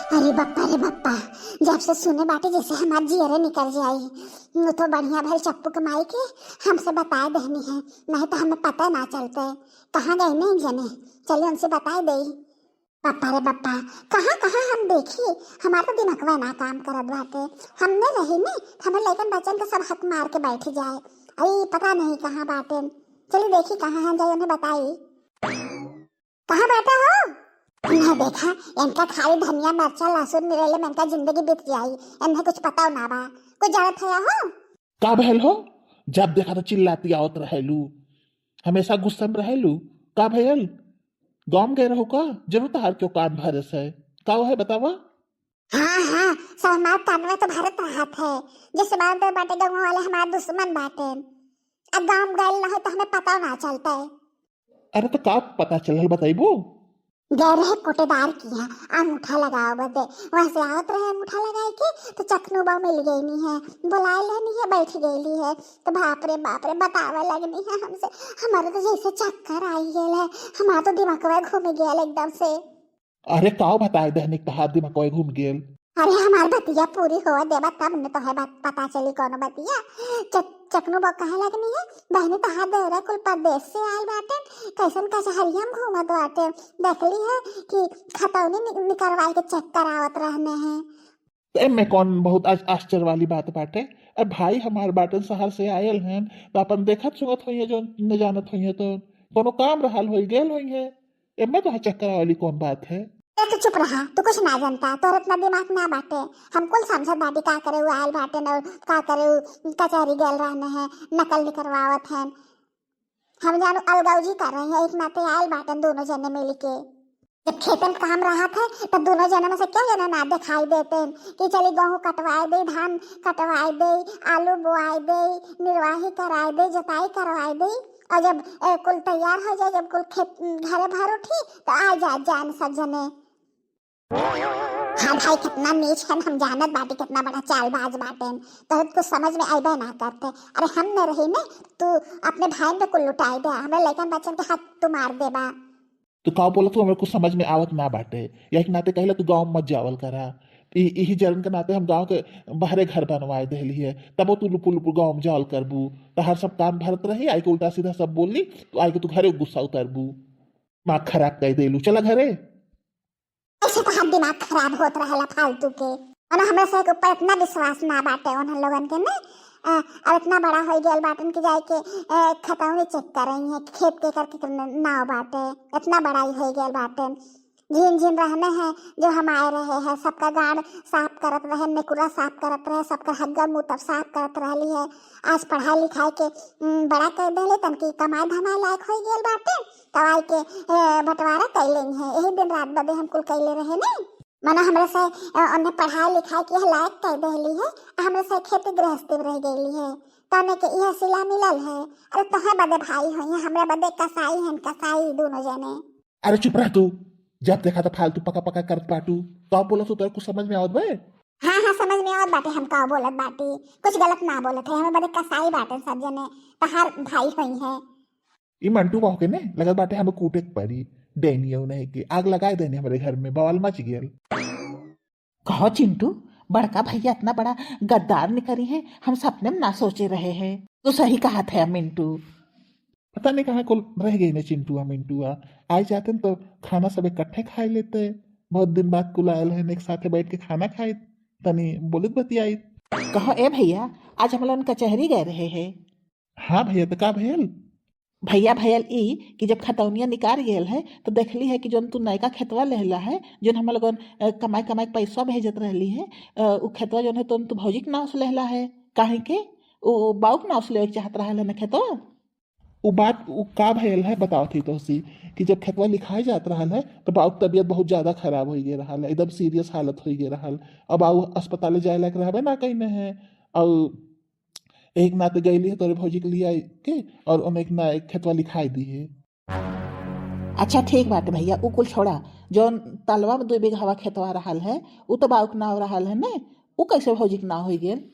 अरे बप्पा, जब से सुने बाटे जैसे हमार जियरे निकल जाई। वो तो बढ़िया भर चप्पू कमाई के हमसे बताए देनी है, नहीं तो हमें पता ना चलते कहाँ गए नहीं जने। चलिए उनसे बताए दे। बप्पा रे बप्पा, कहाँ कहाँ हम देखी, हमारा तो दिमागवा ना काम करत बाटे। हमने रही ने हमें लेकिन बच्चन के सब हक मार के बैठ जाए। अरे पता नहीं कहाँ बाटे। चलिए देखी कहाँ है, जाए उन्हें बताई। कहाँ बैठा हो? मैं देखा इनका खाली धनिया मिर्चा लहसुन मिलेले में इनका जिंदगी बीत जाई। इन्हें कुछ पता ना बा, कुछ जानत है हो? का भयल हो? जब देखा तो चिल्लाती आवत रहेलू, हमेशा गुस्सा में रहेलू। का भयल? गाँव गए रहो का? जरूर तहार क्यों कान भरस है? का है बतावा? हाँ हाँ, सब हमारे कान में तो भारत राहत है। जिस बात बाटे गाँव वाले हमारे दुश्मन बाटे। अब गाँव गए ना हो तो हमें पता ना चलता है। अरे तो का पता चलल बताइबू? गए रहे कोटेदार की है, अंगूठा लगाओ बदे। वहां से आवत रहे अंगूठा लगाए के तो चखनुबा मिल गई नहीं है, बुलाए लेनी है, बैठ गई है। तो बाप रे बतावे लगनी है हमसे। हमारे तो जैसे चक्कर आई गेल है, हमारा तो दिमाग घूम गया एकदम से। अरे का बताए दहनिक तहार दिमाग कोई घूम गेल? अरे हमार बतिया पूरी हो देबा तब न तो है बात पता चली कौन बतिया। चकनू बा कहे लगनी है बहनी तहार देवरा कुल परदेश से आयल बाटे, कैसन कचहरिया में घूमत बाटे। देखली है कि खतौनी निकलवाई के चक्कर आवत रहने हैं। तो एमे कौन बहुत आश्चर्य वाली बात बाटे? अब भाई हमार बाटन शहर से आयल हैं तो अपन देखत सुगत होइए जो न जानत होइए तो कोनो काम रहल होई गेल होइए। एमे तो चक्कर वाली कौन बात है? तो चुप रहा, तू कुछ ना जानता, तोर इतना दिमाग ना बाटे। हम कुल समझत बाटी का करे वो आयल बाटे न का करे कचहरी गेल रहने हैं, नकल निकलवावत हैं। हम जानू अलगावजी कर रहे हैं, एक नाते आयल बाटन दोनों जने मिल के। जब खेतन काम रहा था तब दोनों जने में से क्यों जने ना दिखाई देते हैं कि चली गेहूं कटवाए दे, धान कटवाए दे, आलू बोआए दे, निर्वाही कराए दे, जोताई करवाए दे। और जब कुल तैयार हो जाए, जब कुल खेत घरे भर उठी तो आ जान सब जने। हाँ भाई कितना नीच है, हम जानत बाटी कितना बड़ा चालबाज बाटे। तो कुछ समझ में आइबे ना करते। अरे हम न रही ने, तू अपने भाई पे कुल लुटाई दे, हमें लेकिन बच्चन के हाथ तू मार देबा। तो का बोला तू हमें कुछ समझ में आवत ना बाटे, या एक नाते कहला तू गाँव मत जावल करा। यही जरन के नाते हम गांव के बाहरे घर बनवाए देली है, तब तू लुपु लुपु गाँव में जावल करबू तो हर सब काम भरत रही। आई के उल्टा सीधा सब बोली तो आई के तू घरे गुस्सा उतरबू, माँ खराब कह देलू। चला घरे। ऐसे तो हर दिमाग खराब होत रहेला फालतू के। और हमें से के ऊपर इतना विश्वास ना बाटे उन लोगन के ने। अब इतना बड़ा हो गया बाटन के जाए के खतौनी चेक कर रही है, खेत के करके नाव बाटे। इतना बड़ा ही हो गया बाटन। जिन जिन रहने हैं जो हम आए रहे हैं, सबका गाड़ साफ करत रहे, नेकुरा साफ करत रहे, सबका हग्गा मुँह तब साफ करत रहली है। आज पढ़ाई लिखाई के बड़ा कर देले तन की कमाई धमाई लायक हो गया बाटे। तो आई के बंटवारा कैले है, यही दिन रात बदे हम कुल कैले रहे नहीं। मना हमरे से उन्हें पढ़ाई लिखाई के लायक कर देली है, हमरे से खेती गृहस्थी रह गई है। तने के यह सिला मिलल है। अरे तोहे बदे भाई हो, हमरे बदे कसाई हैं, कसाई दोनों जने। अरे चुप रह तू, जब देखा तो फालतू पका पका करत बाटू। तो बोला तो तेरे कुछ समझ में आवत बे? हाँ हाँ समझ में आवत बाटे, हम का बोलत बाटी, कुछ गलत ना बोलत है। हमें बदे कसाई बाटे सब जने, तहार भाई होई है। ये मंटू बाहू के ने लगत बाटे हमें कूटे के पड़ी। डेनियो नहीं कि आग लगाए देने हमारे घर में, बवाल मच गया। कहो चिंटू, बड़का भैया इतना बड़ा गद्दार निकली है, हम सपने में ना सोचे रहे हैं। तो सही कहा था मिंटू। पता नहीं कहाँ को रह गई ने चिंटुआ मिंटुआ। आए जाते तो खाना सब इकट्ठे खाए लेते। बहुत दिन बाद कुल आयल है, एक साथे बैठ के खाना खाए, तनी बोलित बतियाई। कहो ए भैया, आज हम लोग कचहरी गए रहे हैं। हाँ भैया, तो का भैल? भैया भैयल ई कि जब खतौनिया निकाल गेल है तो देखली है कि जोन तू नयका खेतवा लेला है, जोन हम लोगन कमाई कमाई पैसा भेजत रहली है, उ खेतवा जोन है तो तू भौजी के नाव से लेला है। काहे के उ बाऊ के नाव से ले चाहत रहा है ना खेतवा। वो बात वो का भैल है बताओ थी तो सी कि जब खेतवा लिखाई जात रहा है तो बाऊ की तबीयत बहुत ज्यादा खराब हो गई रहा है, एकदम सीरियस हालत हो गई रहा। अब बाऊ अस्पताल जाए लायक रहा ना कहीं न है। और एक नाते गई है तोरे भौजी के लिए आई के, और उन्हें एक ना एक खेतवा लिखाई दी है। अच्छा ठीक बात भैया, उ कुल छोड़ा। जोन तलवा में 2 बीघा खेतवा रहा है उ तो बाऊ के नाव रहा है ने, उ कैसे भौजी के नाव हो गेल?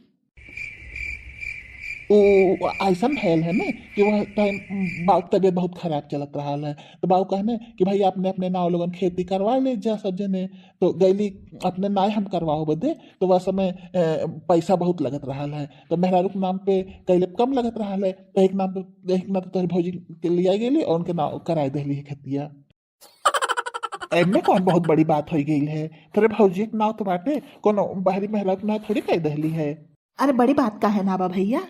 वो ऐसा भयल है ना कि वह टाइम बाऊ की तबीयत बहुत खराब चलत रहा है। तो बाऊ कहने कि भाई अपने अपने नाव लोगन खेती करवा ले जा सब जने। तो गैली अपने नाय हम करवाओ बदे। तो वह समय पैसा बहुत लगत रहा है। तो मेहरारू के नाम पे कैले कम लगत रहा है। तो एक नाम तो तोहरी भौजी के लिए गेली और उनके नाव कराए देली है खेतिया। एमे कौन बहुत बड़ी बात हो गई है। तेरे भौजी के नाव तो बाटे कोनो बाहरी मेहरारू के नाव थोड़ी कह देली है। अरे बड़ी बात का है ना बा भैया,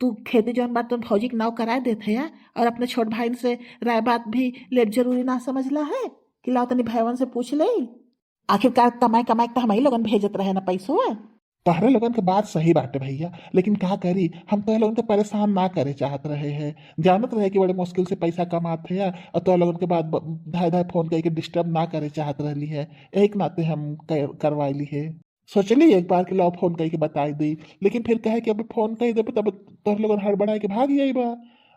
तू खेती जौन बात तो भौजी के नाव कराए देते है और अपने छोट भाई से राय बात भी लेट जरूरी ना समझला है कि लाओ तनी भैवन से पूछ ले। आखिरकार कमाई कमाई तो हम ही लोगन भेजत रहे ना पैसों। तहरे लोगन के बात सही बाटे भैया, लेकिन का करी हम तो लोगन के परेशान ना करे चाहत रहे हैं। जानत रहे कि बड़े मुश्किल से पैसा कमाते हैं और तो लोगन के बाद धाय धाय फोन करके डिस्टर्ब ना करे चाहत रही है। एक नाते हम करवाई है। सोचली एक बार के लो फोन करके बताई दी, लेकिन फिर कहे कि अभी फोन कर दे तब तोहर लोगन हड़बड़ाए के भाग जाई बा।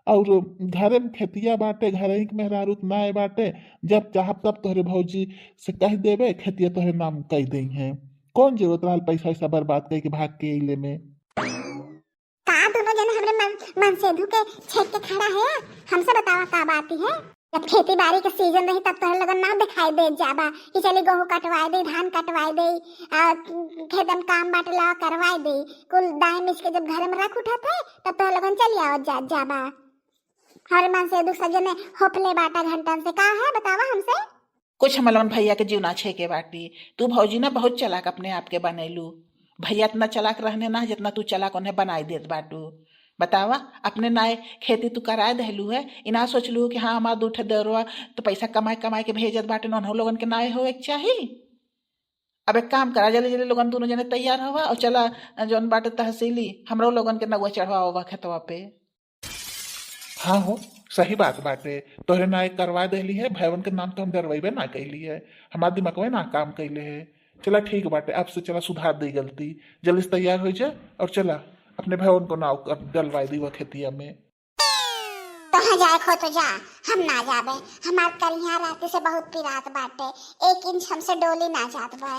और घरे में खेतिया बाटे, घरे ही के मेहरारू ना बाटे। जब चाहब तब तोहरे भौजी से कह देवे खेतिया तोहरे नाम कह दई है। कौन जरूरत रहा पैसा वैसा बर्बाद करके भाग के अइले में। का दोनों जन हमरे मन से धुके छेक के खड़ा है। हमसे बतावा का बात है। जब खेती बाड़ी के सीजन रही तब तोहर लोगन ना दिखाई दे जाबा कि चली गेहूं कटवाए दे, धान कटवाए दे, खेतन काम बाटला करवाए दे। कुल दाए मिच के जब घर में रख उठाते तब तोहर लोगन चली आओ जाबा। हर मन से दूसरा जने होपले बाटा घंटन से का है बतावा हमसे। कुछ हमलोगन भैया के जीवना छे के बाटी। तू भौजी ना बहुत चलाक अपने आप के बनैलू। भैया इतना चलाक रहने ना जितना तू चलाक उन्हें बनाई देत बाटू। बतावा अपने नाय खेती तू कराए दहलू है, इना सोचलू कि हाँ हमारा दूठे देरवा तो पैसा कमाए कमाए के भेजत बाटे उन्होंने लोगन के नाय हो एक चाहिए। अब एक काम करा, जल्दी जल्दी लोगन दोनों जने तैयार हवा और चला जौन बाटे तहसीली हमरो लोगन के नगुआ चढ़वा खेतवा पे। हाँ हो सही बात बाटे। तोहरे ना एक करवा देली है, भैवन के नाम तो हम डरवेबे ना कैली है। हमार दिमाग ना काम कैले है। चला ठीक बाटे, अब से चला सुधार दी गलती। जल्दी से तैयार हो जा और चला अपने भैवन को नाव डलवाई दी वह खेतिया में। कहाँ जाए खो तो जा, हम ना जाबे। हमार करिया रात से बहुत पिरात बाटे, 1 इंच हमसे डोली ना जात बा।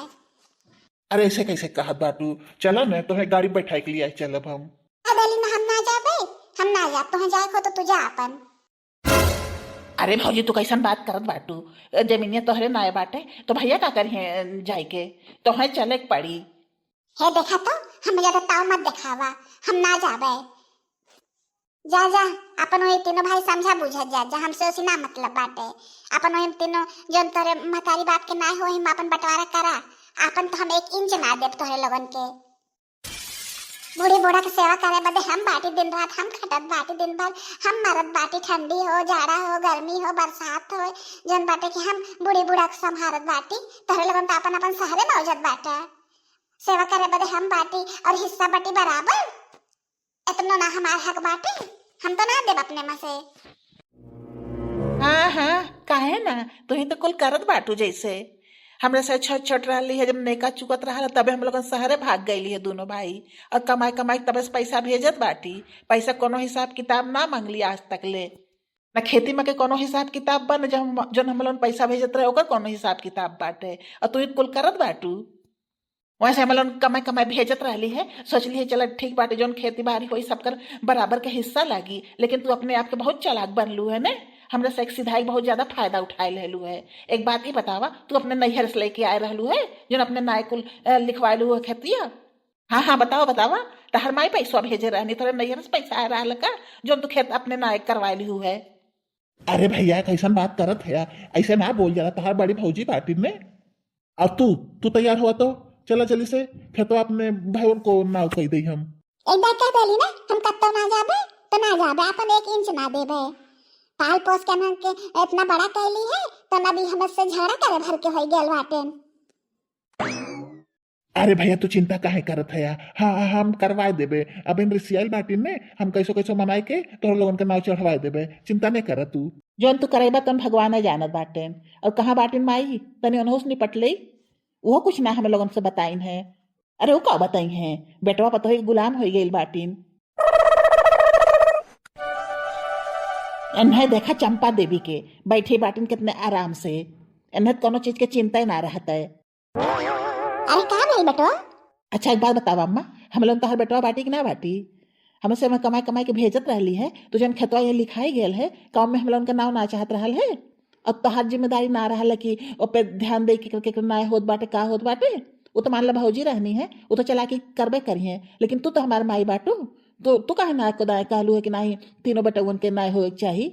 अरे ऐसे कैसे कहत बाटू। चला न तुम्हें गाड़ी बैठाए के लिए चलब हम। अदली ना हम ना जाबे, हम ना जा। तुहे जाए खो तो तू जा अपन। अरे भौजी तू कैसन बात करत बाटू। जमीनिया तोहरे नाय बाटे तो भैया का करिए जाए के तोहे चले के पड़ी। हे देखा तो हम ज्यादा ताव मत दिखावा, हम ना जाबे। जा जा अपन वही तीनों भाई समझा बुझा जा हमसे उसी ना मतलब बाटे। अपन वही तीनों जन तोरे महतारी बाप के ना हो हम अपन बंटवारा करा। अपन तो हम 1 इंच ना देब तोहरे लोगन के। बूढ़ी बूढ़ा के सेवा करे बदे हम बाटी दिन रात हम खटत बाटी दिन भर हम मरत बाटी। ठंडी हो, जाड़ा हो, गर्मी हो, बरसात हो, जन बाटे कि हम बूढ़ी बूढ़ा के संभारत बाटी। तोहरे लोगन तो अपन अपन शहरे मौजूद बाटे। सेवा करे बदे हम बाटी और हिस्सा बाटी बराबर। इतना ना हमार हक बाटे, हम तो ना देब अपने में से। हाँ हाँ काहे ना, तू ही तो कुल करत बाटू जैसे। हमरे से छोट छोट रही है जब नेका चुकत रहा तबे हम लोग शहरे भाग गई है दोनों भाई। और कमाई कमाई तबे से पैसा भेजत बाटी। पैसा कोनो हिसाब किताब ना मांगली आज तक ले। ना खेती में के कोनो हिसाब किताब बन जब हम लोग पैसा भेजत रहे ओकर कोनो हिसाब किताब बाटे। और तू ही कुल करत बाटू। वैसे हम लोग कमाई कमाई भेजत रहली है, सोचली है चल ठीक बाटे जौन खेती बाड़ी हो सबकर बराबर के हिस्सा लागी। लेकिन तू अपने आप के बहुत चालाक बनलू है ने। हमरा से एक सीधाई बहुत ज्यादा फायदा उठाए रहलू है। एक बात ही बतावा, तू अपने नैहर से लेके आए रहलू है जो अपने नाय कुल लिखवालू है खेतिया। हाँ हाँ बताओ बतावा, तहर माई पैसा भेजे रहनी तोरे नैहर से पैसा आ रहा का जो तू खेत अपने नाय करवालू है। अरे भैया कैसन बात करत है, ऐसे ना बोल जरा। तहार बड़ी भौजी पार्टी में। और तू तैयार हुआ तो चला जल्दी से खेतवा अपने भैवन को नाव कह दी हम। एक बार कह देली ना हम कत्तो ना जाबे तो ना जाबे, अपन 1 इंच ना देबे। पाल पोस के ना के इतना बड़ा कहली है तो ना भी हमसे झगड़ा करे भर के होई गेल बाटे। अरे भैया तू चिंता काहे करत है। हाँ हम करवा देबे। अब इन रिसियल बाटी ने हम कैसो कैसो मनाई के तोहर लोगन के नाव चढ़वा देबे। चिंता नहीं कर तू। जौन तू करेबा तुम भगवान जानत बाटेन। और कहाँ बाटिन माई तनी अनहोस निपट ले। वो कुछ ना हम लोगन से बताइन है। अरे वो का बताई है, बेटवा पतो ही गुलाम हो गई बाटिन। इन्हें देखा चंपा देवी के बैठे बाटिन कितने आराम से। इन्हें कोनो चीज के चिंता ही ना रहता है। अरे का भाई बेटो। अच्छा एक बात बतावा अम्मा, हम लोग तोहर बेटवा बाटी कि ना बाटी। हमसे में कमाई कमाई के भेजत रहली है तो जन खेतवा ये लिखाई गेल है काम में हम लोगन का नाव ना चाहत रहल है। अब तोहार जिम्मेदारी ना रहल है कि ओ पे ध्यान दे के ना होत बाटे का होत बाटे। वो तो मान ला भौजी रहनी है, वो तो चला के करबे करी है, लेकिन तू तो हमारे माई बाटू, तो तू काहे ना को दाए कहलू है कि नहीं तीनों बटवन के ना हो चाहिए।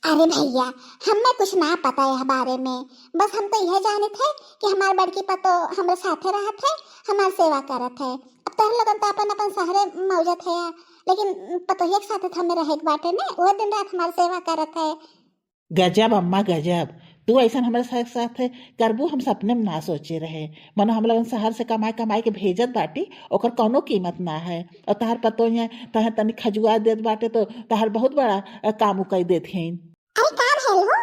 अरे भैया, हमें कुछ ना पता है बारे में, बस हम तो यह जाने थे कि हमारे बड़की पतो हमारे साथे रहत है, हमारी सेवा करत है। अब तो हम लोगन तो अपन अपन शहरे मौजत है, लेकिन पतोहिया के साथे हमें रहे के बाटे ने, वो दिन रात हमारी सेवा करत है। गजब अम्मा गजब, तू ऐसा हमारे साथ साथ करबू हम सपने में ना सोचे रहे। मनो हम लोगन शहर से कमाई कमाई के भेजत बाटी, ओकर कौनो कीमत ना है। और तहार पतो यहाँ तह तनी खजुआ देत बाटे तो तहार बहुत बड़ा काम उकई देत हैं। अरे का भेल हो,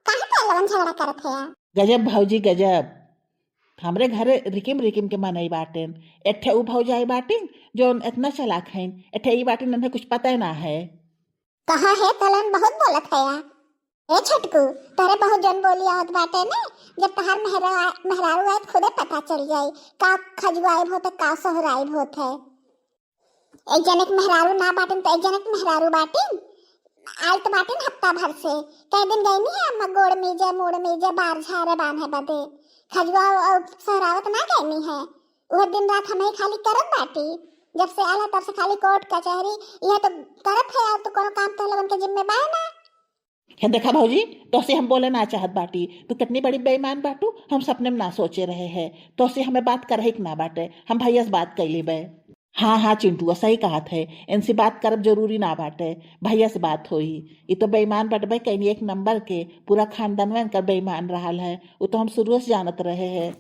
काहे पे लोगन झगड़ा करत है? गजब भौजी गजब, हमरे घरे रिकिम रिकिम के मनई बाटेन। एठे उ भौजाई बाटिन जो इतना चलाक हैं, एठे ई बाटिन उन्हें कुछ पता ना है। कहा है तलन बहुत बोलत है या? ए छटकू, तोरे बहुत जन बोली आवत बाटे ने, जब तहार मेहरारू आए खुदे पता चल जाई का खजुआई होत का सोहराई होत है। एक जनक मेहरारू ना बाटिन तो एक जनक मेहरारू बाटिन आल तो बाटिन हफ्ता भर से। कई दिन गई नहीं है अम्मा गोड़ मीजे मोड़ मीजे बार झारे बांधे बदे, खजुआ और सोहरावत ना गई है। वह दिन रात हमें खाली करत बाटी, जब से आला तब से खाली कोर्ट कचहरी यह तो करत है, और तो कोनो काम तो लोगन के जिम्मे बा ना। है देखा भौजी, तो से हम बोले ना चाहत बाटी, तू कितनी बड़ी बेईमान बाटू, हम सपने में ना सोचे रहे हैं। तो से हमें बात कर ही ना बाटे, हम भैया से बात कैली बे। हाँ हाँ चिंटू सही कहत है, इनसे बात करब जरूरी ना बाटे, भैया से बात होई। ये तो बेईमान बटबे कहीं एक नंबर के, पूरा खानदान में इनकर बेईमान रहा है, वो तो हम शुरू से जानत रहे हैं।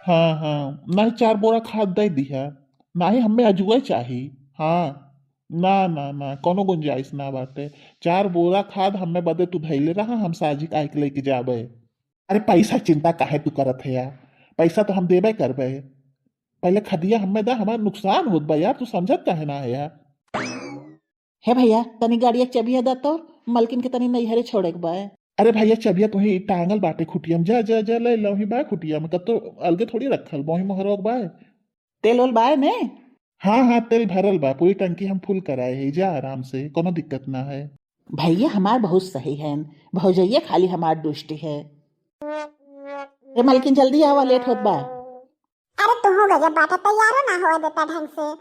हाँ हाँ, नहीं 4 बोरा खाद दे दिया, ना ही हमें अजुए चाहिए। हाँ ना ना ना, कोनो गुंजाइश ना बाटे। 4 बोरा खाद हमें बदे तू धैले रहा, हम साजी काहे के लेके जाबे। अरे पैसा चिंता काहे तू करत है यार, पैसा तो हम देबे करबे, पहले खदिया हमें दा, हमारा नुकसान होत बा यार, तू समझत काहे ना है यार। है भैया तनी गाड़िया चबिया दा तो मलकिन के तनी नैहरे छोड़े के बा। अरे भैया चबिया तुही टांगल बाटे खुटिया में, जा जा जा ले लही बा खुटिया में, कब तो अलगे थोड़ी रखल मोही मोहरोग बा। तेल ओल बाय ने? हाँ हाँ, तेल भरल बा, पूरी टंकी हम फुल कराए है, जा आराम से, कोनो दिक्कत ना है। भैया हमार बहुत सही है, भौजैया खाली हमार दुष्टि है। रे मलकिन जल्दी आवा, लेट होत बा। अरे तू हो गजब बाटा, तैयारो ना हो देता ढंग से,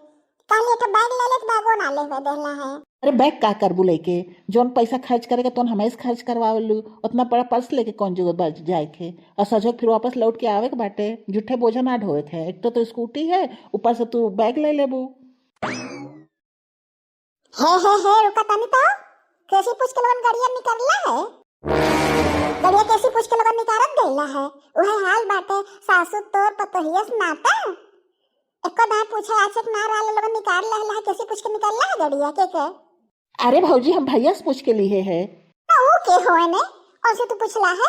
काले तो बैग ले ले बैगो ना ले हुए देला है। अरे बैग का करबू लेके, जोन पैसा खर्च करेगा तो हमें से खर्च करवालू, उतना बड़ा पर्स लेके कौन जरूरत बच जाए के, और सजो फिर वापस लौट के आवे के बाटे, झूठे बोझा ना ढोए के। एक तो स्कूटी है, ऊपर से तू बैग ले लेबू। हे रुका तनी तो, कैसी पूछ के लोगन गाड़िया निकलला है, गाड़िया कैसी पूछ के लोगन निकारत गईला है। वह हाल बाटे सासू तोर पतोहियस नाता, एको दाय पूछे आज तक ना रहल लोगन निकाल लेला है, कैसी पूछ के निकलला है गाड़िया के। अरे भौजी हम भैया से पूछ के लिए है। ओ के होए ने, और से तू पूछला है,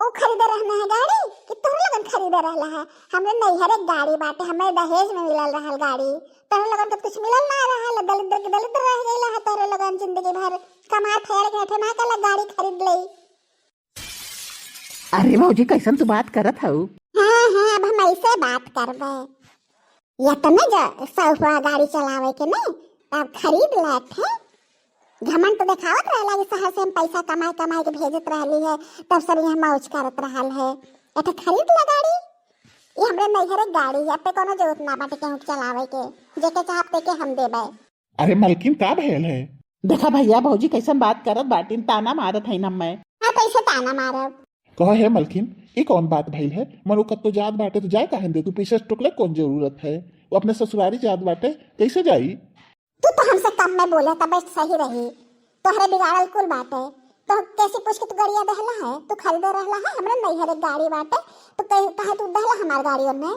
ओ खरीदे रहना है गाड़ी कि तोर लोगन खरीदे रहला है। हमरे नैहर एक गाड़ी बाटे, हमें दहेज में मिलल रहल गाड़ी, तोर लोगन के कुछ मिलल ना रहल, दलिद्र के दलिद्र रह गईला है। तोर लोगन जिंदगी भर कमा फेर के ठे ना कल गाड़ी खरीद लई। अरे भौजी कैसन तू बात करत हऊ? हाँ हाँ, अब हम ऐसे बात करबे, या तो न जो सौफा गाड़ी चलावे के ने तब खरीद लेत है। घमंड तो दिखावत रहला कि शहर से हम पैसा कमाई कमाई के भेजत रहली है, तब सब यहाँ मौज करत रहल है। एठे खरीद ले गाड़ी, ये हमरे नैहर एक गाड़ी है, पे कोनो जरूरत ना बाटे केहू चलावे के, जेके चाहत ते के हम देबे। अरे मलकिन का भेल है? देखा भैया भौजी कैसन बात करत बाटिन, ताना मारत है ना मैं। हाँ कैसे ताना मारब? कह है मलकिन, ये कौन बात भइल है? मनु कब तो जात बाटे तो जाए काहे दे, तू पीछे टुकले कौन जरूरत है? वो अपने ससुरारी जात बाटे, कैसे जाई? तू तो हमसे कम में बोले तब सही रही, तोहरे बिगाड़ल कुल बाटे। तो कैसी पूछ के तू गाड़िया दहला है, तू खरीदे रहला है, हमरे नैहर एक गाड़ी बाटे, तो कहे तू दहला हमार गाड़ियों में।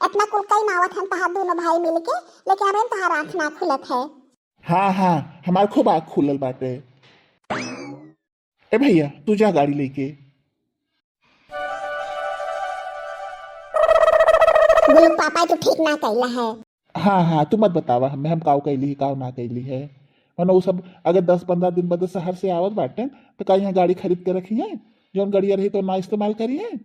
इतना कुल कई मावत हम तहार दोनों भाई मिलके, लेकिन अब तहार आँख ना खुलत है। हाँ हाँ, हमार खूब आँख खुलल बाटे। ए भैया तू जा गाड़ी लेके। बोलो पापा तू ठीक ना कैला है। हाँ हाँ, तू मत बतावा हमें हम काव कैली काव ना कैली है। वरना वो सब अगर 10-15 दिन बाद शहर से आवत बाटे तो का यहाँ गाड़ी खरीद के रखी है, जौन गाड़िया रही तो ना इस्तेमाल करी है।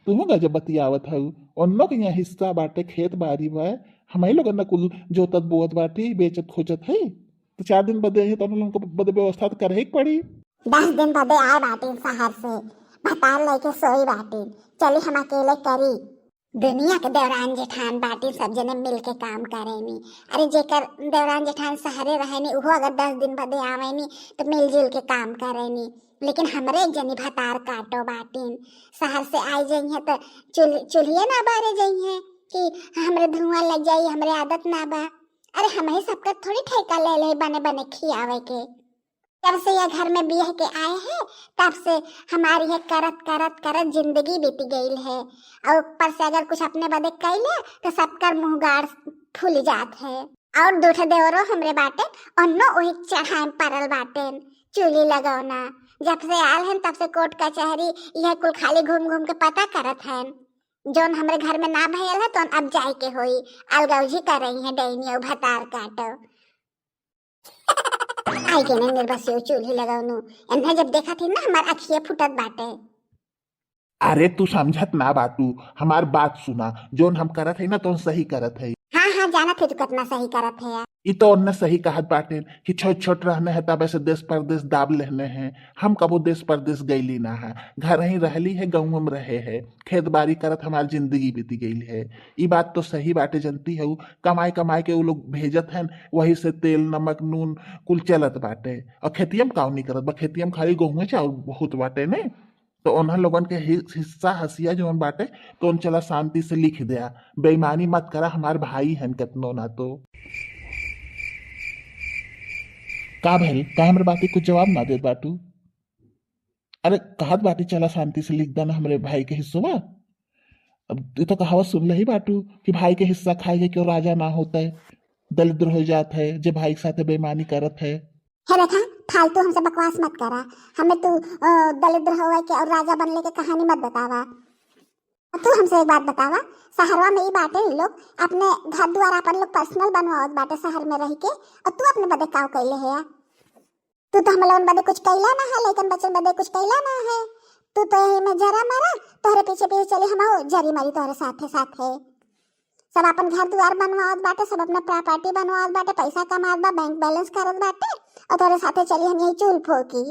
तू गजब बतियावत हऊ, उन्नो के यहाँ हिस्सा बाटे, खेत बाड़ी बा, हमारी लोगन ना कुल जोतत बोअत बाटी बेचत खोचत है, तो 4 दिन बदे है तो हम लोगन को बदे व्यवस्था तो करे ही के पड़ी। 10 दिन बदे आए बाटीन शहर से, भतार लेके सोई बाटीन, चली हम अकेले करी। दुनिया के देवरान जेठान बाटी सब जने मिल के काम करेनी। अरे जेकर देवरान जेठान शहरे रहेनी उहो अगर 10 दिन बदे आवेनी तो मिलजुल के काम करेनी। लेकिन हमरे एक जनी भतार काटो बाटीन, शहर से आई जई है तो चूल्हिए ना बारे जई है कि हमरे धुआं लग जाई, हमरे आदत ना बा। अरे हम ही सबका थोड़ी ठेका ले ले बने बने खियावे के। जब से यह घर में बिह के आए हैं तब से हमारी है करत करत करत जिंदगी बीत गई है। और ऊपर से अगर कुछ अपने बदे कैले तो सबका मुंह गाड़ फूल जात है। और दूठे देवरो हमरे बाटे अन्नो वही चढ़ाए परल बाटे चूल्ही लगौना। जब से आल हैं तब से कोर्ट कचहरी यह कुल खाली घूम घूम के पता करत हैं। जोन हमरे घर में ना भयल है तो अब जाए के होई अलगौजी कर रही है डैनिया भतार काटो। आई के ने निर्बसियो चूल्ही लगाउनु एन्हे जब देखा थी ना हमार अखिए फुटत बाटे। अरे तू समझत ना बाटू, हमार बात सुना, जोन हम करत है ना तो सही करत है। हाँ हाँ जाना थे तू कितना सही करत है यार। ये तो उनने सही कहत बाटे कि छोट छोट रहने है तब ऐसे देश परदेश दाब लेने हैं। हम कबो देश परदेश गईली ना है, घर ही रहली है, गाँव में रहे है, खेत बाड़ी करत हमार जिंदगी बीती गई है। ये बात तो सही बाटे, जनती है कमाई कमाई के वो लोग भेजत हैं, वही से तेल नमक नून कुल चलत बाटे। और खेतियम काउ नहीं करत बा, खेतियम खाली गेहूं चाउर बहुत बाटे ने। तो उन्हें लोगन के हिस्सा हसिया जो बाटे तो उन चला शांति से लिख दिया, बेईमानी मत करा, हमार भाई हैं कितनो ना। तो का भइल, का हमरे बात के कुछ जवाब ना देत बाटू? अरे कहत बाटी चला शांति से लिख देना हमरे भाई के हिस्सों में। अब ये तो कहावत सुन ही बाटू कि भाई के हिस्सा खाए क्यों राजा ना होता है, दलिद्र हो जाता है जो भाई के साथ बेईमानी करत है। हे रेखा फालतू हमसे बकवास मत करा, हमें तू दलिद्र होवे के और राजा बनने के कहानी मत बतावा। तू हमसे एक बात बतावा, शहरवा में ये बाटे ये लोग अपने घर द्वार अपन लोग पर्सनल बनवावत बाटे शहर में रह के, और तू अपने बदे काव कैले है? तू तो हम लोगन बदे कुछ कैला ना है, लेकिन बच्चन बदे कुछ कैला ना है। तू तो यही में जरा मारा तोहरे पीछे पीछे चले हम जरी मारी तोहरे साथे साथे। सब अपन घर द्वार बनवावत बाटे, सब अपना प्रॉपर्टी बनवावत बाटे, पैसा कमावत बा, बैंक बैलेंस करत बाटे, और तोहरे साथे चली हम यही चूल फोकी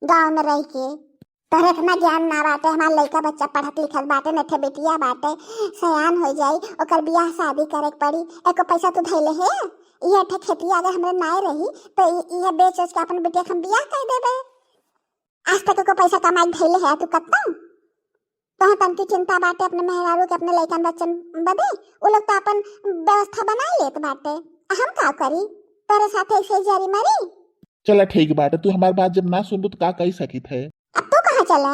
गाँव में रह के। तोहरे इतना ज्ञान ना बाटे, हमार लड़का बच्चा पढ़त लिखत बाटे, नठे बेटिया बाटे, सयान हो जाई ओकर बियाह शादी करे पड़ी, एको पैसा तू धैले है? ये ठे खेती अगर हमरे नाय रही तो ये बेच के अपन बेटिया हम बियाह कर देबे। आज तक को पैसा कमाई धैले है तू कत्ता? तो तन की चिंता बाटे अपने मेहरारू के, अपने लड़कन बच्चन बदे, वो लोग तो अपन व्यवस्था बना लेत बाटे। हम का करी तोरे साथे ऐसे जरी मरी? चला ठीक बाटे, तू हमार बात जब ना सुन तो का कही सकित है। अब तू कहाँ चला?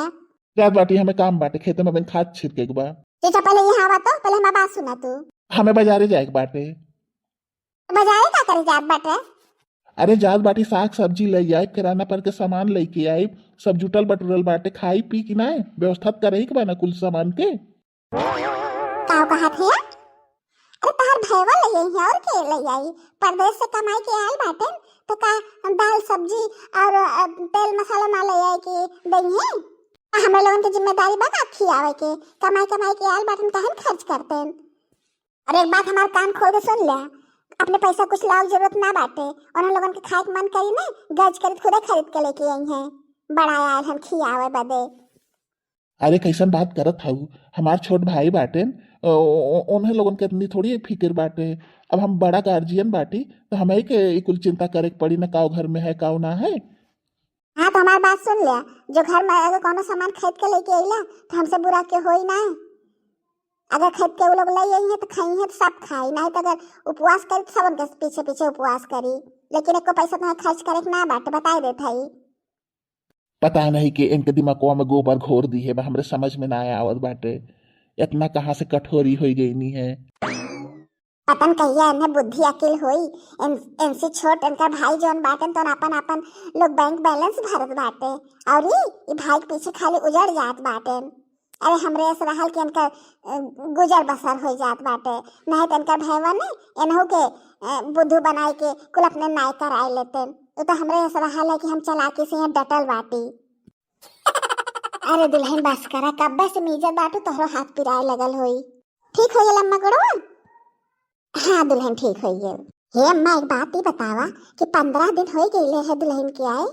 रात बाटी हमें काम बाटे, खेत में बन खाद छिड़के के बा। चचा पहले यहाँ आवा तो पहले हमारी बात सुना तू। हमें बाजारे जाए के बाटे। बाजारे का करे जात बाटे? अरे जात बाटी साग सब्जी ले आए, किराना पर के सामान लेके आए, सब जुटल बटुरल बाटे, खाई पी की ना व्यवस्था करे के बा ना कुल सामान के। काव कहत है? अरे तहर भैवा ले आई है और के ले आई? परदेश से कमाई के आयल बाटे तो का दाल सब्जी और तेल मसाला ना ले आई कि दही है? हम लोगन की जिम्मेदारी बा का खियावे के, कमाई कमाई के आयल बाटे कहन खर्च करते हैं। और एक बात हमार कान खोल के सुन ले, अपने पैसा कुछ लाओ जरूरत ना बाटे, और हम लोगन के खाए के मन करी ना गज कर खुदे खरीद के लेके आई हैं, बड़ा आयल हम खियावे बदे। अरे कैसन बात करत हूँ, हमार छोट भाई बाटे, उन्हें लोगन के इतनी थोड़ी फिक्र बाटे। अब हम बड़ा गार्जियन बाटी तो हमें के कुल चिंता करे के पड़ी ना, काव घर में है काव ना है। हाँ तो हमारी बात सुन लिया, जो घर में अगर कोनो सामान खरीद के लेके आइला तो हमसे बुरा के होई ना। अगर खरीद के वो लोग ले आई है तो खाई है तो सब खाई, नहीं तो अगर उपवास करी तो सब उनके पीछे पीछे उपवास करी, लेकिन एक को पैसा तुम्हें खर्च करे ना बाटे बताई देता ही। पता नहीं कि इनके दिमागों में गोबर घोर दी है, हमरे समझ में ना आवत बाटे, इतना कहाँ से कठोरी हो गई नहीं है। पतन कहिया इन्हें बुद्धि अकिल होई, इनसे छोट इनका भाई जोन बाटन तो अपन अपन लोग बैंक बैलेंस भरत बाटे, और ये भाई के पीछे खाली उजड़ जात बाटे। अरे हमरे ऐसे रहल कि इनका गुजर बसर हो जात बाटे, नहीं तो इनका भैया ने इन्हों के बुद्धू बनाए के कुल अपने नाय कराए लेते। तो हमरे ऐसा रहल है कि हम चलाकी से यहाँ डटल बाटी। अरे दुल्हन बस करा, कब्बे से मीजत बाटू तोहरो हाथ पिराए लगल होई। ठीक हो ये लम्मा गड़वा? हाँ दुल्हन ठीक हो गई। हे अम्मा एक बात ही बतावा कि 15 दिन हो गए है दुल्हन के आए,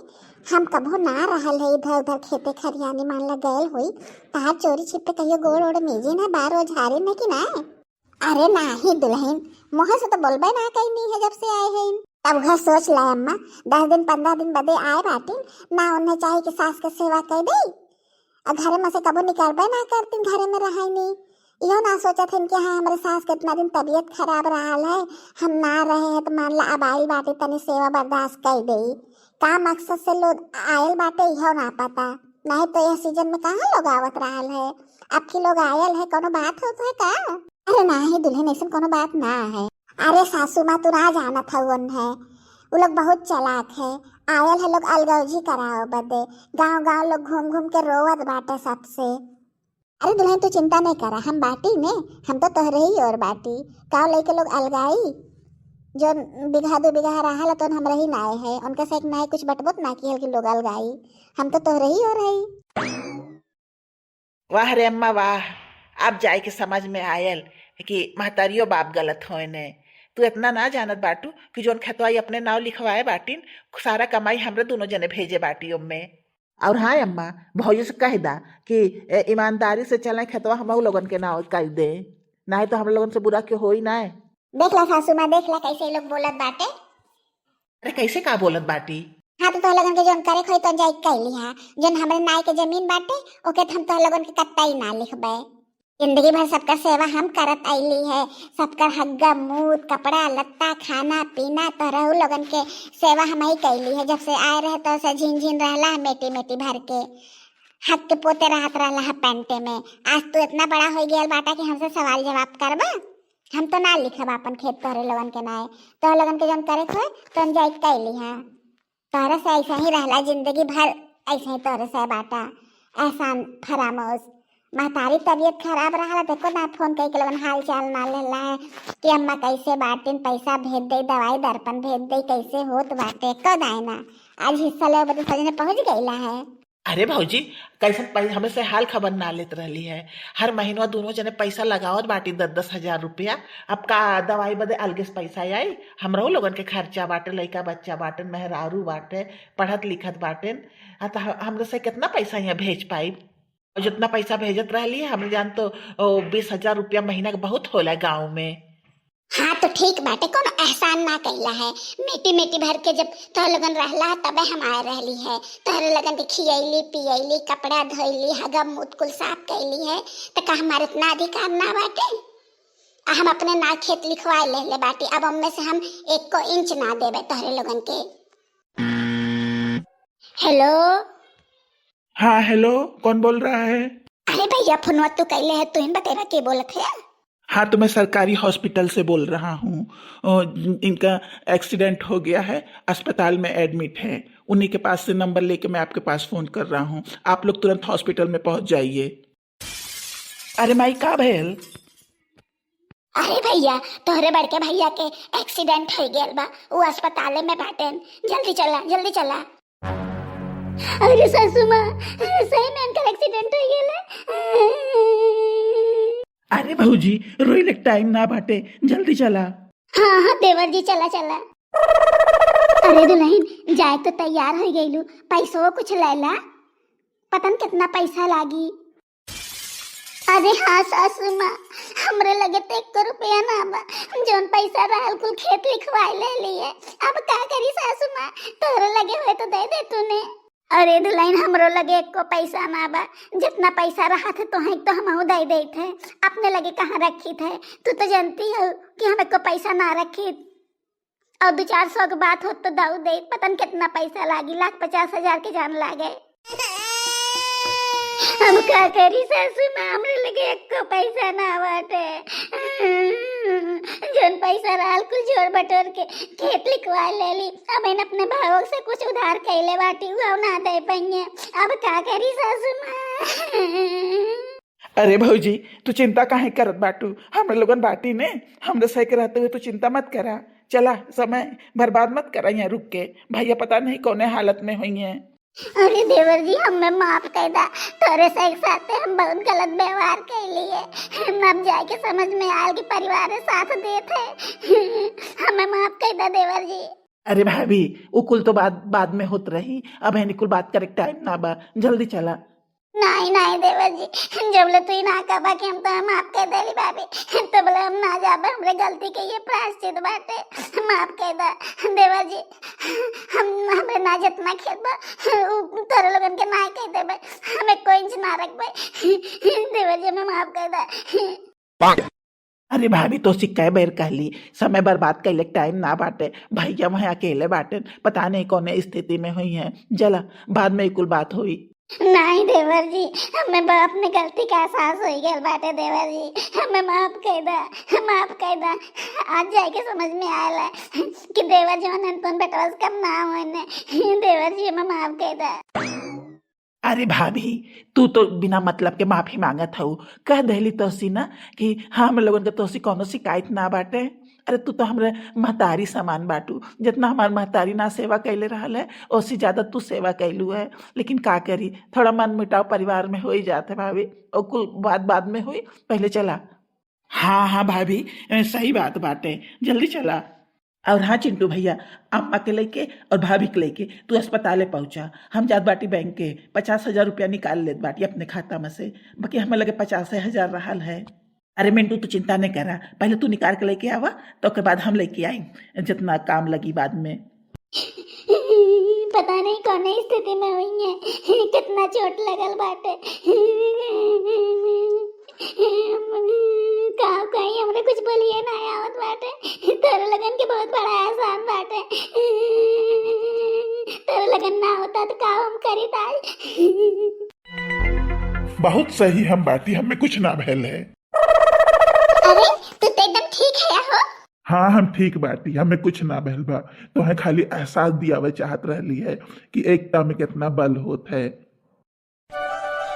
हम कभो ना रहल है इधर उधर खेते खरियानी मान ला गए हुई, तार चोरी छिपे कहियो गोड़ ओड़ मेजे ना बार ओ झारे में कि ना। अरे नाही दुल्हन, मोह से तो बोलबे ना कहीं नहीं है जब से आए हैं। तब घर सोच ला अम्मा, 10 दिन 15 दिन बदे आए बाटिन ना, उन्हें चाहिए कि सास के सेवा कर दे, और घरे में से कबो निकलबे ना करतीन, घरे में रहे नहीं। इहो ना सोचा थे कि हाँ हमारे सास के इतना दिन तबीयत खराब रहा है, हम ना रहे हैं तो मान ला अब आई बाटे तनी सेवा बर्दाश्त कर दे। का मकसद से लोग आयल बाटे इहो ना पता, नहीं तो यह सीजन में कहाँ लोग आवत रहा है। अब की लोग आयल है कोनो बात होता है का? अरे नाही दुल्हन ऐसा कोनो बात ना है। अरे सासू माँ तू ना जानत हवन है, वो लोग बहुत चालाक है। आयल है लोग अलगौजी कराओ बदे, गांव गांव लोग घूम घूम के रोवत बाटे सबसे। अरे दुल्हन तू चिंता नहीं करा, हम बाटी ने, हम तो तोहरे ही और बाटी गाँव लेके लोग अलगाई जो 1-2 बीघा रहा तो हम रही नाए है, उनका से एक नाए कुछ बटबुट ना की लोग अलगाई, हम तो तोहरे ही और रही। वाह रे अम्मा वाह, अब जाए के समझ में आयल कि महतारियो बाप गलत होए ने। तू इतना ना जानत बाटू कि जोन खतवाई अपने नाव लिखवाए बाटिन सारा कमाई हमरे दोनों जने भेजे बाटी में। और हाँ अम्मा, भौजी से कह दा कि ईमानदारी से चलें, खतवा हम लोगन के नाव कर दे, ना तो हम लोगन से बुरा क्यों हो ही ना है। देख ला सासू माँ, देख ला कैसे लोग बोलत बाटे। अरे कैसे का बोलत बाटी? हाँ तो लगन के जोन करे खोई तो जाई कैली हा, जोन हमरे नाई के जमीन बाटे ओके हम तो लगन के कत्ता ही ना लिखबे। जिंदगी भर सबका सेवा हम करत आईली है, सबका हग्गा मूत कपड़ा लत्ता खाना पीना तो रहू लगन के सेवा हम ही कैली है। जब से आए रहे तो से झिन झिन रहला मेटी मेटी भर के हक के पोते रहत रहला है पेंटे में। आज तू इतना बड़ा हो गया बाटा कि हमसे सवाल जवाब करबा, हम तो ना लिखब अपन खेत तोहरे लगन के नाए, तो लगन के जन करे खोए तो जाई कैली हा। तोहरे से ऐसा ही रहला जिंदगी भर, ऐसा ही तोहरे से बाटा एहसान फरामोश। महतारी तबीयत खराब रहा देखो ना, फोन करके लगन हाल चाल ना लेला है कि अम्मा कैसे बाटिन, पैसा भेज दे, दवाई दर्पण भेज दे, कैसे होत बाटे कद आए ना। आज हिस्सा ले बदे सजने पहुंच गईला है। अरे भौजी कैसे हमें से हाल खबर ना लेत रहली है, हर महीना दोनों जने पैसा लगावत बाटी 10-10 हजार रुपया। अब का दवाई बदे अलगे से पैसा आई, हमरो लोगन के खर्चा बाटे, लइका बच्चा बाटे, मेहरारू बाटे, पढ़त लिखत बाटे, तो हमरे से कितना पैसा यहाँ भेज पाई। और जितना पैसा भेजत रहली है हमें जान तो 20,000 रुपया महीना का बहुत होला गाँव में। हाँ तो ठीक बाटे, कोनो एहसान ना कैला है। मेटी मेटी भर के जब तोहर लगन रहला तबे हम आए रहली है, तोहरे लगन के खियैली पियैली कपड़ा धोइली हगम मुत कुल साफ कैली है, तो का हमारे इतना अधिकार ना बाटे? हम अपने ना खेत लिखवाए ले बाटी, अब अम्मे से हम 1 इंच ना देबे तोहरे लगन के। हेलो हाँ हेलो, कौन बोल रहा है? अरे भैया फोनवा तू कैले है, तू इन बतेरा के बोलत है? हाँ तो मैं सरकारी हॉस्पिटल से बोल रहा हूँ, इनका एक्सीडेंट हो गया है, अस्पताल में एडमिट है, उन्हीं के पास से नंबर लेके मैं आपके पास फोन कर रहा हूँ, आप लोग तुरंत हॉस्पिटल में पहुंच जाइए। अरे माई का भैल? अरे भैया तोहरे बड़के भैया के एक्सीडेंट हो गया बा, वो अस्पताल में बाटेन, जल्दी चला जल्दी चला। अरे सासू माँ सही में इनका एक्सीडेंट हो गया। अरे भौजी रोइले टाइम ना बाटे, जल्दी चला। हाँ हाँ देवर जी चला चला। अरे दुल्हन जाए तो तैयार हो गईलू, पैसो कुछ लेला, पता न कितना पैसा लागी। अरे हाँ सासू माँ हमरे लगे तो 1 रुपया ना बा, जोन पैसा रहल कुल खेत लिखवाए ले लिए, अब का करी सासू माँ, तोरे लगे हुए तो दे दे तूने। अरे दुल्हन हमरो लगे 1 पैसा ना बा, जितना पैसा रहा थे तो तो हम दे दे थे, अपने लगे कहाँ रखी थे, तू तो जानती हो कि हम 1 पैसा ना रखी, और 200-400 की बात हो तो दाऊ दे, पता न कितना पैसा लागी, 1,50,000 के जान लागे। हम का करी सासू माँ, हमरे लगे 1 पैसा ना बाटे, जोन पैसा रहल कुल जोड़ बटोर के खेत लिखवा ले ली, अब इन अपने भावों से कुछ उधार कैले बाटी हुआ ना दे पाएंगे, अब का करी सासू माँ। अरे भौजी तू चिंता काहे करत बाटू, हम लोगन बाटी ने, हमरे सही के रहते हुए तू चिंता मत करा, चला समय बर्बाद मत करा यहाँ रुक के, भैया पता नहीं कौने हालत में हुई हैं। अरे देवर जी हमें माफ कर दा, तोरे से एक साथ हम बहुत गलत व्यवहार कर लिए। अब जाके समझ में आयल कि परिवार के साथ देते। हमें माफ कर दा देवर जी। अरे भाभी वो कुल तो बाद में होत रही, अब है कुल बात करे टाइम ना बा, जल्दी चला। नहीं नहीं देवर जी, जब ले तू ही ना कहा कि हम तो माफ कर देली भाभी, तो बोले हम ना जाबे, हमरे गलती के ये प्रायश्चित बाटे, माफ कर दा देवर जी। हम हमरे ना जितना खेत बा तोरे लोगन के ना कह देबे, हमें कोई इंच ना रखबे। देवर जी हमें माफ कर दा। अरे भाभी तो कै बेर कहली, समय बर्बाद कैले टाइम ना बाटे, भैया वहाँ अकेले बाटे, पता नहीं कौन स्थिति में हुई है, जला बाद में कुल बात हुई। नहीं देवर जी, हमें अपने गलती का एहसास हो गया बाटे देवर जी, हमें माफ कर दा, माफ कर दा। आज जाके समझ में आया है कि देवर जी अनंतन बेटवा से कम ना होने। देवर जी हमें माफ कर दा। अरे भाभी तू तो बिना मतलब के माफी मांगत हूँ, कह देली तोसी ना कि हम लोगन के तोसी कोनो शिकायत ना बाटे। अरे तू तो हमरे महतारी समान बाटू, जितना हमार महतारी ना सेवा कैले रहल है उससे ज्यादा तू सेवा कैलू है, लेकिन का करी, थोड़ा मन मिटाव परिवार में हो ही जाते भाभी, और कुल बात बाद में हुई, पहले चला। हाँ भाभी सही बात बाटे, जल्दी चला। और हाँ चिंटू भैया, अम्मा के लेके और भाभी के लेके तू अस्पताले पहुंचा, हम जात बाटी बैंक के 50,000 रुपया निकाल लेत बाटी अपने खाता में से, बाकी हमें लगे 50,000 रहल है। अरे मिंटू तू चिंता नहीं करा, पहले तू निकाल के लेके आवा, तो के बाद हम लेके आई, जितना काम लगी बाद में। पता नहीं कौन स्थिति में हुई है, कितना चोट लगल बाटे। का कहीं हमरे कुछ बोलिए ना आवत बाटे, तोरे लगन के बहुत बड़ा एहसान बाटे। तोरे लगन ना होता तो का हम करी ताज। बहुत सही हम बाटी, हमें कुछ ना भैल है। अरे तू तो एकदम ठीक है हो। हाँ हम ठीक बाटी, हमें कुछ ना भैल बा, तो है खाली एहसास दियावे चाहत रहली है कि एकता में कितना बल होत है।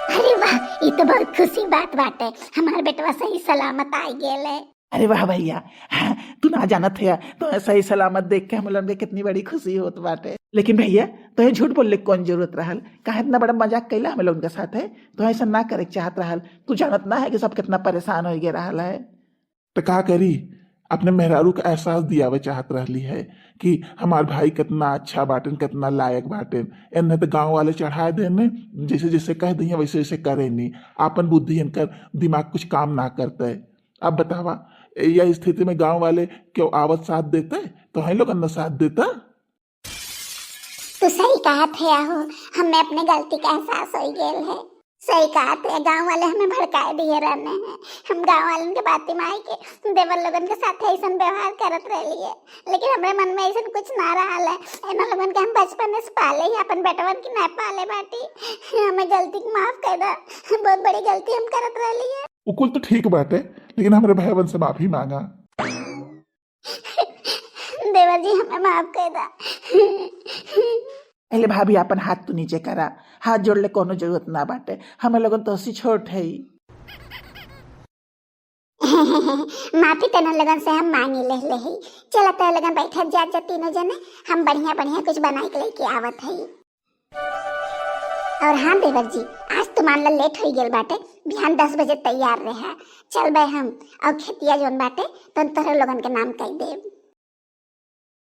अरे वाह, ये तो बहुत खुशी बात बाटे, हमारे बेटवा सही सलामत आई गेल है। अरे वाह भैया, हाँ, तू ना जानत है तो सही सलामत देख के हम लोगन के कितनी बड़ी खुशी होत बाटे। लेकिन भैया तो झूठ बोलने की कौन जरूरत रहल, काहे इतना बड़ा मजाक कैला हम लोगन के साथ है, तो ऐसा ना करे चाहत रहल, तू जानत ना है कि सब कितना परेशान हो गया रहल है। तो का करी, अपने मेहरारू का एहसास दियावे चाहत रहली है कि हमार भाई कितना अच्छा बाटन, कितना लायक बाटन। इन्हें तो गांव वाले चढ़ा देने, जैसे जैसे कह दिए वैसे वैसे करे नहीं, आपन बुद्धि इनकर दिमाग कुछ काम ना करते है। अब बतावा यह स्थिति में गांव वाले क्यों आवत साथ देते, तो हम लोग अन्ना साथ देता। तू सही कहा थे आहो, हमें अपने गलती का एहसास हो गेल है। सही कहा थे, गांव वाले हमें भड़काए दिए रहने हैं, हम गांव वालों के बातें में आई के देवर लोगन के साथ ऐसा व्यवहार करत रही है, लेकिन हमारे मन में ऐसा कुछ ना रहा है। इन लोगन के हम बचपन से पाले ही, अपन बेटवन की ना पाले बाटी, हमें गलती को माफ कर दा, बहुत बड़ी गलती हम करत रही है। उकुल तो ठीक बात है, लेकिन हमारे भाई बहन से माफी मांगा। देवर जी हमें माफ कर दा। पहले भाभी अपन हाथ तो नीचे करा, हाथ जोड़ ले, कोनो जरूरत ना बाटे, हमें लोगन तो सी छोट है। माफी तेना लगन से हम मांगी ले ही, चला तो लगन बैठा जा तीनों जने, हम बढ़िया बढ़िया कुछ बनाई के लेके आवत है। और हाँ देवर जी, आज तो मान ला लेट हो गेल बाटे, बिहान 10 बजे तैयार रहा, चल बे हम और खेतिया जोन बाटे तो तोहरे लोगन के नाम कह देब।